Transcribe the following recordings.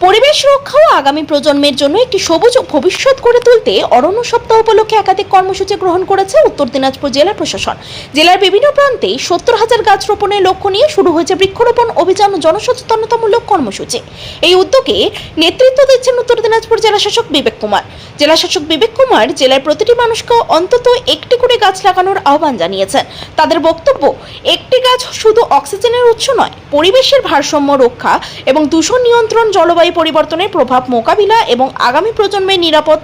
পরিবেশ রক্ষা ও আগামী প্রজন্মের জন্য একটি সবুজ ভবিষ্যৎ গড়ে তুলতে অরণ্য সপ্তাহ উপলক্ষে একাধিক কর্মসূচি গ্রহণ করেছে উত্তর দিনাজপুর জেলা প্রশাসন। জেলার বিভিন্ন প্রান্তে 70,000 গাছ রোপণের লক্ষ্য নিয়ে শুরু হয়েছে বৃক্ষরোপণ অভিযান ও জনসচেতনতামূলক কর্মসূচি। এই উদ্যোগে নেতৃত্ব দিচ্ছেন উত্তর দিনাজপুর জেলা শাসক বিবেক কুমার। জেলা শাসক বিবেক কুমার জেলার প্রতিটি মানুষকে অন্তত একটি করে গাছ লাগানোর আহ্বান জানিয়েছেন। তাদের বক্তব্য, একটি গাছ শুধু অক্সিজেনের উৎস নয়, পরিবেশের ভারসাম্য রক্ষা এবং দূষণ নিয়ন্ত্রণ, জলবায়ু পরিবর্তনের প্রভাব মোকাবিলা এবং আগামী প্রজন্মের নিরাপদ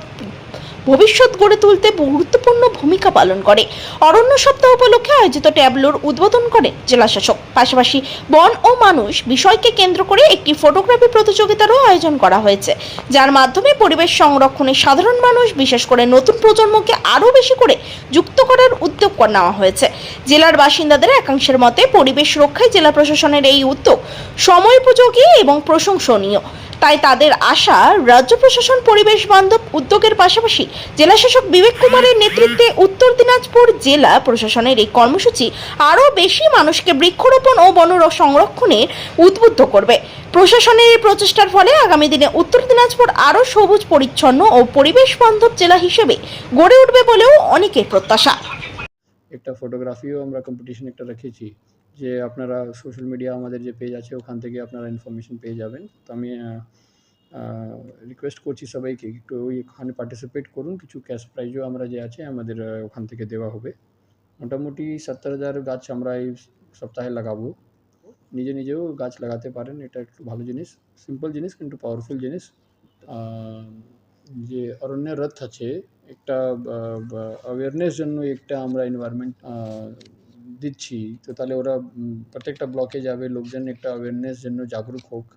ভবিষ্যৎ গড়ে তুলতে গুরুত্বপূর্ণ ভূমিকা পালন করে। অরণ্য সপ্তাহ উপলক্ষে আয়োজিত ট্যাবলোর উদ্বোধন করেন জেলা শাসক। পাশাপাশি বন ও মানুষ বিষয়কে কেন্দ্র করে একটি ফটোগ্রাফি প্রতিযোগিতারও আয়োজন করা হয়েছে, যার মাধ্যমে পরিবেশ সংরক্ষণে সাধারণ মানুষ, বিশেষ করে নতুন প্রজন্মকে আরও বেশি করে যুক্ত করার উদ্যোগ নেওয়া হয়েছে। জেলার বাসিন্দাদের একাংশের মতে পরিবেশ রক্ষায় জেলা প্রশাসনের এই উদ্যোগ সময়োপযোগী এবং প্রশংসনীয়। তাই তাদের আশা, রাজ্য প্রশাসন পরিবেশ বান্ধব উদ্যোগের পাশাপাশি জেলা শাসক বিবেক কুমারের নেতৃত্বে উত্তর দিনাজপুর জেলা প্রশাসনের এই কর্মসূচি আরও বেশি মানুষকে বৃক্ষরোপণ ও বন সংরক্ষণে উদ্বুদ্ধ করবে। প্রশাসনের এই প্রচেষ্টার ফলে আগামী দিনে উত্তর দিনাজপুর আরও সবুজ, পরিচ্ছন্ন ও পরিবেশ বান্ধব জেলা হিসেবে গড়ে উঠবে বলেও অনেকের প্রত্যাশা। একটা ফটোগ্রাফিও আমরা কম্পিটিশন একটা রেখেছি, যে আপনারা সোশ্যাল মিডিয়া আমাদের যে পেজ আছে ওখান থেকে আপনারা ইনফরমেশন পেয়ে যাবেন। তো আমি রিকোয়েস্ট করছি সবাইকে একটু ওইখানে পার্টিসিপেট করুন। কিছু ক্যাশ প্রাইজও আমরা যে আছে আমাদের ওখান থেকে দেওয়া হবে। মোটামুটি 70,000 গাছ আমরা এই সপ্তাহে লাগাবো। নিজেও গাছ লাগাতে পারেন, এটা একটু ভালো জিনিস, সিম্পল জিনিস কিন্তু পাওয়ারফুল জিনিস। যে অরণ্য রথ আছে, একটা অ্যাওয়ারনেস জন্য একটা আমরা এনভায়রনমেন্ট দিচ্ছি। তো তাহলে ওরা প্রত্যেকটা ব্লকে যাবে, লোকজন একটা অ্যাওয়ারনেস জন্য জাগরুক হোক।